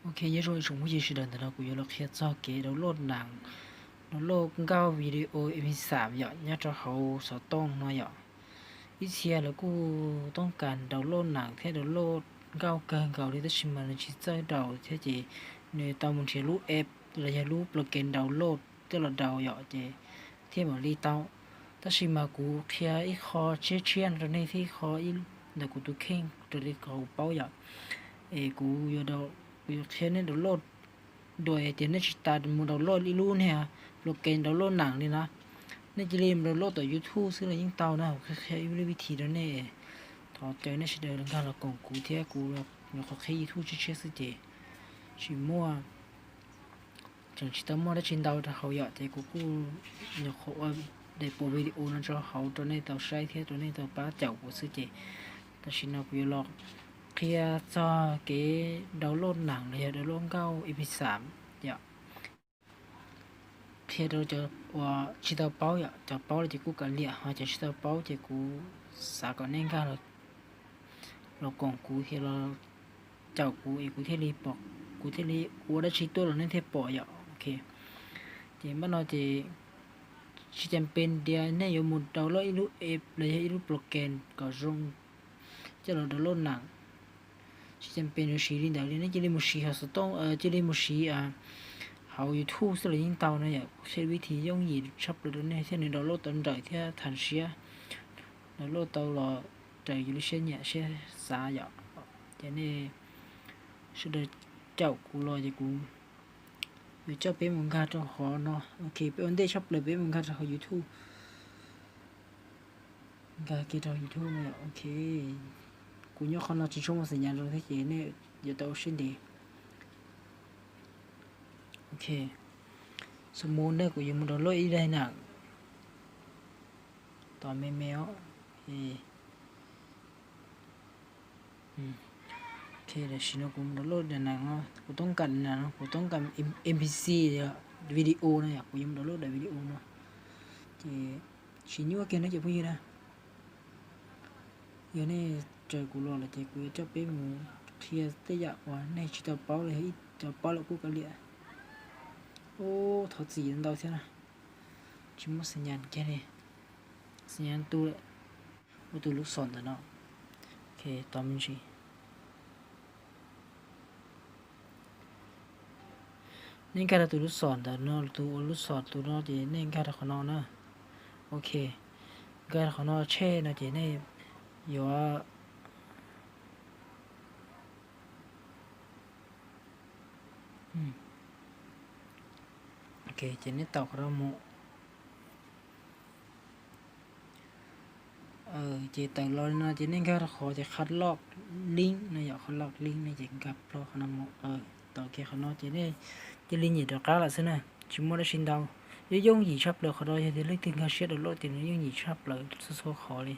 OK，也容易重复意识的，เรากูยกเขียนจอเก๋เราโหลดหนังเราโหลดเก้าวิดีโอ MP3 อย่างเนี้ยจะเขาสต้องเนาะอย่างอีเชียแล้วกูต้องการดาวน์โหลดหนังแค่ดาวน์โหลดเก้าเกินเก้าที่จะชิมมันชิดใจดาวที่จะในตอนมันเชื่อรู้แอประยะรู้โปรแกรมดาวน์โหลดที่เราดาวอย่างเจที่มันรีเต้าถ้าชิมากูเขียอีคอเชี่ยนตอนนี้ที่คออีเดี๋ยวกูตัวเข่งตัวนี้เขาเป้าอย่างกูยอดาวกูเขียนในดาวน์โหลดโดยเดี๋ยวนี้ชิตามันดาวน์โหลดอีรู้เนี่ยโปรแกรมดาวน์โหลดหนังนี่นะนี่จะเรียนดาวน์โหลดต่อ YouTube ซึ่งเรายิ่งเต้านะแค่วิธีนั้นเองถอดใจนี่ชิเดินกันเรากงกูเที่ยกูเราเขาแค่ YouTube เชื่อสิเจชิมัวจังชิตามัวได้ชินดาวถ้าเขาอยากแต่กูเนี่ยเขาว่าได้โปรวิดีโอนั้นจะเขาตัวนี้ตัวใช้เที่ยตัวนี้ตัวป้าเจ้ากูสิเจแต่ชินเอากูยอลเคลียร์จอเก๋ดาวน์โหลดหนังเลยดาวน์โหลดเก้า EP3 อย่าเคลียร์เราจะว่าชิตาเป้าอย่าจะเป้าเลยจะกูกันเลี้ยหาจะชิตาเป้าจะกูสาก่อนเองกันเรากงกูที่เราเจ้ากูเอกูที่รีปอกกูที่รีกูได้ชิตัวเราเนี่ยที่ปออย่าโอเคเจมันเราจะชิจำเป็นเดียวเนี่ยอยู่หมดดาวน์โหลดอีลูเอฟเลยอีลูโปรแกรมก็รงจะเราดาวน์โหลดหนังชิจำเป็นอยู่ชีรินดาวน์เนี่ยจะเรียนมุชีเขาสต้องจะเรียนมุชีเขาอยู่ทู่สเลยยิ่งเตาเนี่ยใช้วิธีย่องหยีชับเลยเนี่ยที่ในดาวน์โหลดตอนใดที่ฐานเชียดาวน์โหลดเตาเราใจอยู่ในเช่นเนี่ยเช่สาอย่าจะเนี่ยสุดเจ้ากูรอจะกูอยู่เจ้าเป็นมึงกันจะขอเนาะโอเคเป็นวันเดย์ชับเลยเป็นมึงกันจะเขาอยู่ทู่กาเกตเราอยู่ทู่เนี่ยโอเคกูยกเขาเราจะช่วยสัญญาณเราที่เจเนี่ยอยู่เตาเช่นเดียโอเคสมมุติเนี่ยกูยังมันโดนลอยได้หนักตอนแมวโอเคเดี๋ยวชิโนกูมันโดนลอยได้หนักเนาะกูต้องการนะกูต้องการ MP4 เนี่ยวิดีโอเนี่ยกูยังมันโดนลอยได้วิดีโอเนาะเจชิโนว่าแกน่าจะพูดนะอย่างนี้เจอกูรอเลยเจกูจะไปมึงเทียร์ได้ยากว่าในชิตาเป้าเลยจะเป้าแล้วกูก็เลี้ยโอ้ถอดสีนั่นเดาใช่ไหมชิมสัญญาณแค่นี้สัญญาณตัวลูกศรแต่เนาะโอเคตอนนี้สินี่แค่ตัวลูกศรแต่เนาะตัวลูกศรตัวเนาะจีนี่แค่ตัวขนมนะโอเคแค่ขนมเช่นะจีนี่อยู่ว่าโอเคจีนี่ต่อขนมจีแต่เรานะจีนี่แค่ขอจะคัดลอกลิงก์นะอยากคัดลอกลิงก์นะจีกับลอกขนมต่อแค่ขนมจีนี่จีลิงก์อยู่ตรงกลางละสินะชิมว่าได้ชินดาวย่งหยีชับเลยขอโทษที่เล็กถึงเขาเชื่อดโลดถึงย่งหยีชับเลยสู้ขอเลย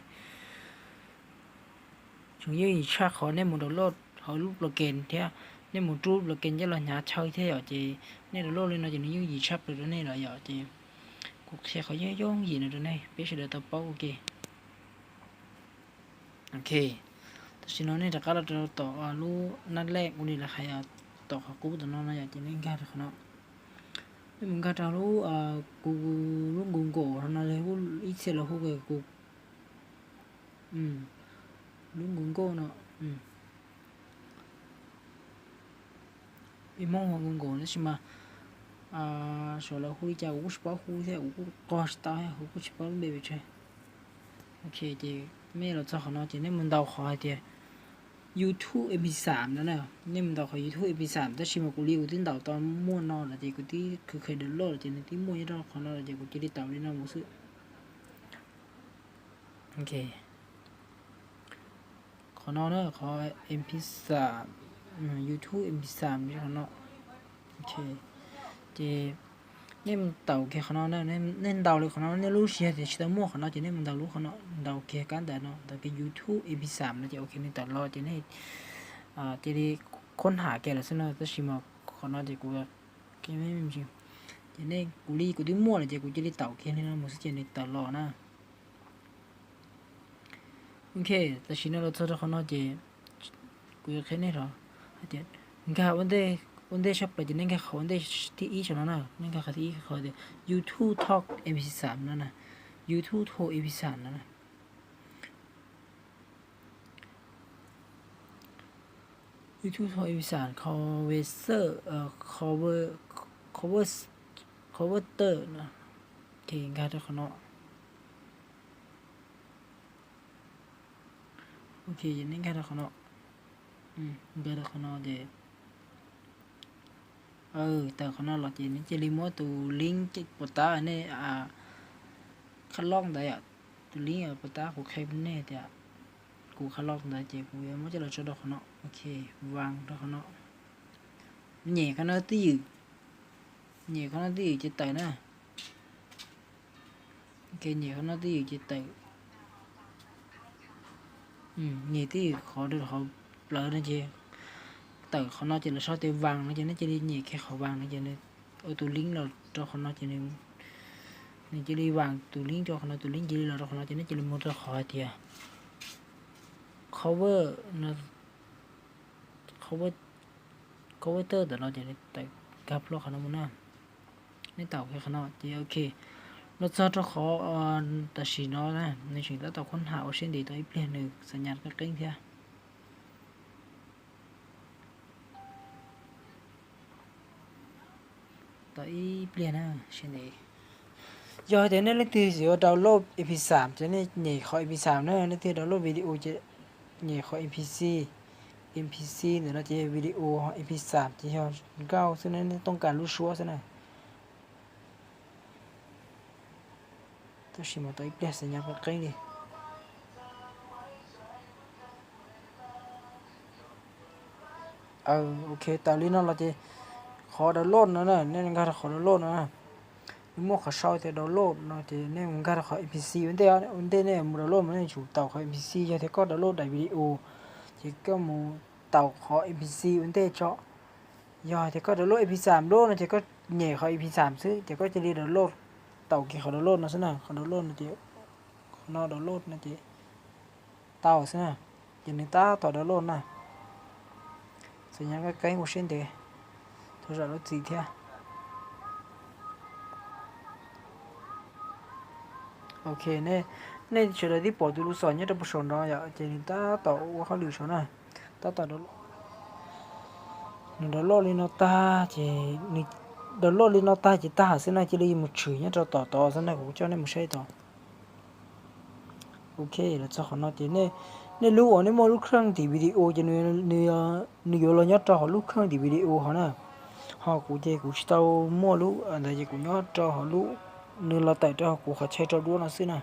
ช่วงย่งหยีชับขอในหมดโลดเขาลูกโปรแกรมเท่าในหมดรูปโปรแกรมจะหล่อหยาเช่าเท่าจีในโลดเลยนะจีนี่ย่งหยีชับเลยในหล่อหยาจีกูเชื่อเขาย่งหยีนะตรงนี้เพื่อจะได้ตัวเป้าโอเคโอเคแต่สิ่งนั้นเนี่ยถ้าเราต่อรู้นัดแรกวันนี้ละใครต่อเขากูแต่น้องนะอยากจะเล่นแค่ขนาดมึงก็จะรู้กูรู้กูโก้ทำอะไรกูอีเสร็จแล้วกูเกกูรู้กูโก้เนาะอีมองกูโก้นี่ใช่ไหมส่วนเราคุยจะกูสปอร์ตคุยเท่กูก็สตาร์กูสปอร์ตเบบี้ใช่โอเคเดี๋ยวไม่เราจะขนาดจะเนี่ยมันดาวขอให้เดี๋ยว YouTube MP3 นั่นแหละเนี่ยมันดาวขอ YouTube MP3 แต่ชิมกูรีกูติ้งดาวตอนมั่วนอนแล้วเดี๋ยวกูที่คือเคยเดินโลดเดี๋ยวที่มั่วยี่ดอกขนาดเดี๋ยวกูจะได้ตามนี่นะมุสโอเคขอนอนเนอะขอ MP3 YouTube MP3 นี่ขอนอนโอเคเจเนี่ยมันเต่าแค่ขอนอนเนอะเนี่ยเต่าเลยขอนอนเนี่ยรู้เชียร์แต่ชิตามั่วขอนอนเจเนี่ยมันเต่ารู้ขอนอนเต่าแค่กันแต่เนาะแต่ก็ YouTube MP3 นะเจโอเคเนี่ยแต่รอเจเนี่ยเจได้ค้นหาแกแล้วสินะแต่ชิมาขอนอนเจกูแกไม่มีจริงเจเนี่ยกูรีกูที่มั่วเลยเจกูจะได้เต่าแค่นี้นะมุสเจเนี่ยแต่รอนะโอเคแต่ชินะเราจะขอนอนเจกูจะแค่นี้หรอเจงั้นวันเดย์ vấn đề sắp tới cho nên cái vấn đềที่อีcho nó nào nên cáiที่เขาเดี๋ยว YouTube Talk MP3 นั่นน่ะ YouTube Talk MP3 นั่นน่ะ YouTube Talk MP3 converter นะที่การจะขนาดโอเคอย่างนี้การจะขนาดการจะขนาดเดี๋ยวแต่ขนาดเราจะนี่จะรีโมทตัวลิงก์จะปตาเนี่ยคัดลอกได้อะตัวลิงก์ปตากูใครเป็นแน่แต่กูคัดลอกได้เจ้กูยังไม่จะเราชดดอกขนาดโอเควางดอกขนาดเหนี่ยขนาดที่เหนี่ยขนาดที่จะแต่นะโอเคเหนี่ยขนาดที่จะแต่เหนี่ยที่ขอเดี๋ยวเขาเปล่านะเจ้แต่เขาน่าจะเราชอบเตะวางนะเจ้น่าจะได้เหนี่ยแค่เขาวางนะเจ้เนี่ยตัวลิงก์เราตัวเขาน่าจะเนี่ยนี่จะได้วางตัวลิงก์ตัวเขาน่าตัวลิงก์จะได้เราเขาน่าจะเนี่ยจะได้มุดตัวขอเดียว cover นะ cover เตอร์แต่เราจะได้แต่กับเราเขาน่ามันน่ะนี่เต่าแค่เขาน่าเจ้โอเคเราจะต้องขอแต่สีน้อยนะในสิ่งที่เราค้นหาว่าเช่นเดียวตัวอีเปลี่ยนหนึ่งสัญญาณก็เก่งเท่าตัวอีเปลี่ยนนะเช่นเดียวยอดแต่เนี่ยนี่คือสิว่าดาวน์โหลด MP3 จะเนี่ยใหญ่ขอ MP3 เนี่ยนี่คือดาวน์โหลดวิดีโอจะใหญ่ขอ MP4 เนี่ยเราจะวิดีโอ MP3 ที่เราเก้าซึ่งนั้นต้องการรู้ชัวร์ซะหน่อยตัวชิมตัวอีเปลี่ยนสัญญาณก็เก่งดิโอเคตอนนี้เราจะขอดาวน์โหลดนะเนี่ยงั้นก็ขอดาวน์โหลดนะมั่วเขาชอบจะดาวน์โหลดนะจะเนี่ยงั้นก็ขอ MP4 วันเดียวเนี่ยมึงดาวน์โหลดมันเนี่ยจู่เต่าขอ MP4 จะเท่าก็ดาวน์โหลดได้วิดีโอจะก็มึงเต่าขอ MP4 วันเดียวเจาะยอเท่าก็ดาวน์โหลด MP3 โหลดนะจะก็ใหญ่ขอ MP3 ซื้อจะก็จะรีดาวน์โหลดเต่ากี่ขอดาวน์โหลดนะสินะขอดาวน์โหลดนะจะขอนอดาวน์โหลดนะจะเต่าสินะจะนึกตาต่อดาวน์โหลดนะสัญญาณก็ใกล้หมดเส้นเดียวโทรศัพท์รถสีเท่าโอเคเนี่ยเฉลยที่ปอดูรู้สอนเนี่ยจะผู้ชมเราอยากจะนึกตาต่อว่าเขาหรือชนะตาต่อดาวน์โหลดเลยนะตาจะนึกดาวน์โหลดเลยนะตาจะตาสินะจะเลยมุดชื่อเนี่ยจะต่อสินะกูเจ้าเนี่ยมุดใช่ต่อโอเคแล้วจะขอหน้าที่เนี่ยรู้ว่าเนี่ยมองลูกเครื่องที่วิดีโอจะเนี่ยเราเนี่ยจะหาลูกเครื่องที่วิดีโอเขานะhọ cũng chơi cũng tao mua lú anh thấy cũng nhớ cho họ lú nên là tại cho cũng họ chơi cho đua nó xí nè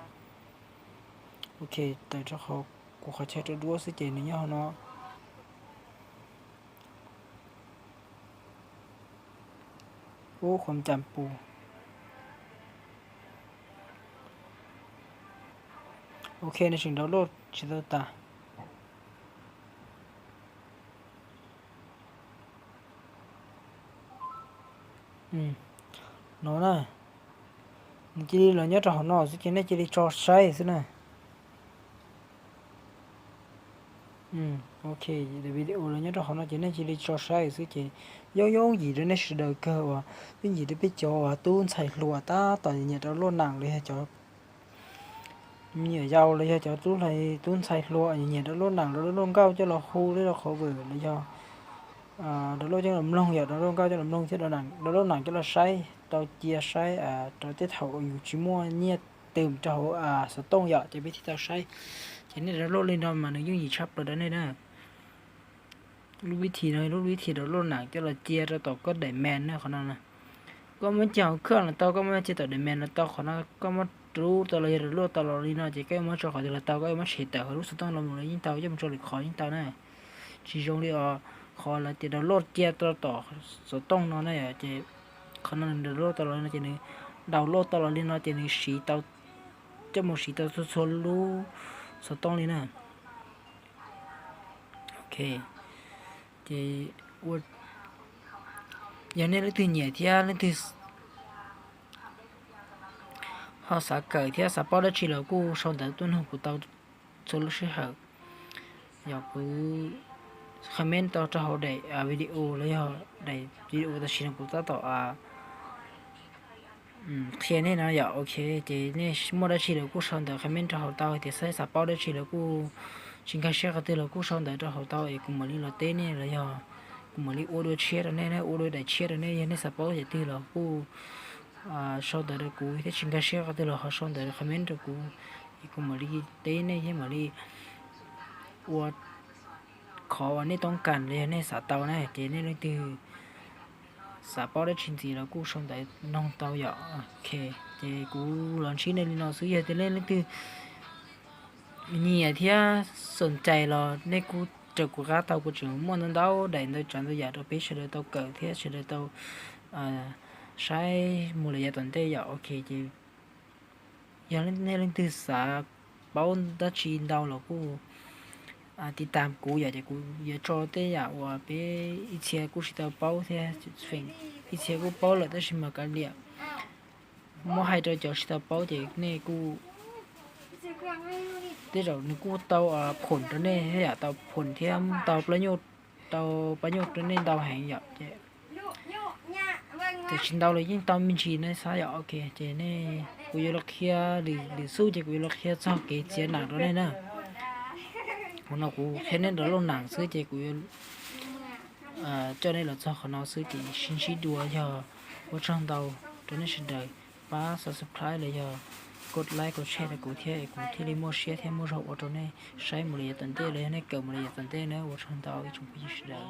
ok tại cho họ cũng họ chơi cho đua xí chơi nữa nó ô không chạm pù ok này chừng download chỉ tao ta nó nè chỉ là nhớ cho họ nó chỉ này chỉ đi cho sai xí nè ok để video là nhớ cho họ nó chỉ này chỉ đi cho sai xí chỉ yếu gì đó nó sẽ đời cơ và cái gì đó biết cho tuôn xài lùa ta toàn nhớ cho luôn nặng đi cho nhiều dầu lấy cho tuôn này tuôn xài lùa nhớ cho luôn nặng đó luôn cao cho là khu đấy là khó vừa lấy cho đó luôn cho làm lông giờ đó luôn cao cho làm lông chứ đó nặng cho là sai tao chia sai tao tiết hậu chỉ mua nhiệt tìm cho sẽ tông giờ chỉ biết tao sai chỉ nên đó lên đâu mà nó dùng gì sắp rồi đó này nè lúc viết thì đó luôn nặng cho là chia ra tao có đẩy men nữa còn nè có mấy chào khơi là tao có mấy chia tao đẩy men là tao còn nó có mấy rú tao lấy rồi luôn tao lấy nó chỉ cái mấy cho khỏi là tao có mấy xịt tao lúc sau tao làm một những tao chứ không cho được khỏi những tao này chỉ dùng đi khỏi là chỉ đó luôn chia tao tao sẽ tông nó này chỉ còn nó đó tao lấy nó chỉ này đầu lô tao lấy nó chỉ này xịt tao cho một xịt tao số lú số tông đi nè ok thì giờ này lấy từ nhẹ thì lấy từ họ sẽ cởi thì sẽ bao đó chỉ là cô sau đó tuần học của tao số lúc sẽ học giờ cứ comment tao cho họ để video lấy họ này video ta chỉ là cũng ta tỏ khi này nó ok thì này mua đã chỉ là cũng xong được comment cho họ tao thì sẽ sắp bao đã chỉ là cũng chính cái share cái từ là cũng xong được cho họ tao thì cũng mới là tên này là giờ cũng mới order share rồi này order để share rồi này sắp bao thì từ là cũng xong được cũng thì chính cái share cái từ là họ xong được comment cho cũng mới tên này chứ mới order khóอันนี้ต้องการเลยในสาเตานะเจนี่เลยตือสาเป้าได้ชิ้นสีแล้วกูชงแต่น้องเตาหยอโอเคเจกูลองชิ้นในนอซื้อเยอะแต่เล่นเลยตือนี่อ่ะที่สนใจรอในกูจะกูกล้าเตากูจึงมั่วนั่นเตาได้เตาจันตัวใหญ่ตัวเป๊ะเฉลยเตาเกิดที่เฉลยเตาใช้มูลค่าตอนเตยหยอโอเคเจยังเล่นในเล่นตือสาเป้าได้ชิ้นเตาแล้วกูติดตามกูอยากจะกูอยากจอเตะอยากว่าไปอีเชียกูสิตาเป้าเท่ฟิงอีเชียกูเป้าแล้วแต่ชิมากันเดียมอให้จอสิตาเป้าเจเนี่ยกูเดี๋ยวนี่กูเตาผลตัวเนี่ยให้อยากเตาผลเทียมเตาประโยชน์ตัวเนี่ยเตาแห้งอยากเจแต่ชินเตาเลยยิ่งเตามินชีเนี่ยซะอยากโอเคเจเนี่ยกูอยากล็อกเคียหรือสู้เจกูอยากล็อกเคียชอบเกเสียหนักตัวเนี่ยนะคนเรากูแค่นั้นเราลงหนังซื้อเจกูcho nên là cho họ nóซื้อเจชิ้นชิ้นดัวchoว่าช่องเตาตัวนี้ฉันได้ป้า subscribe เลยกดไลค์กดแชร์กูเที่ยกูที่รีโมทแชร์ที่โมเราว่าตัวนี้ใช้มือเลยตันเต้เลยให้เกิดมือเลยตันเต้เนอะว่าช่องเตาอีกชุมพีชิได้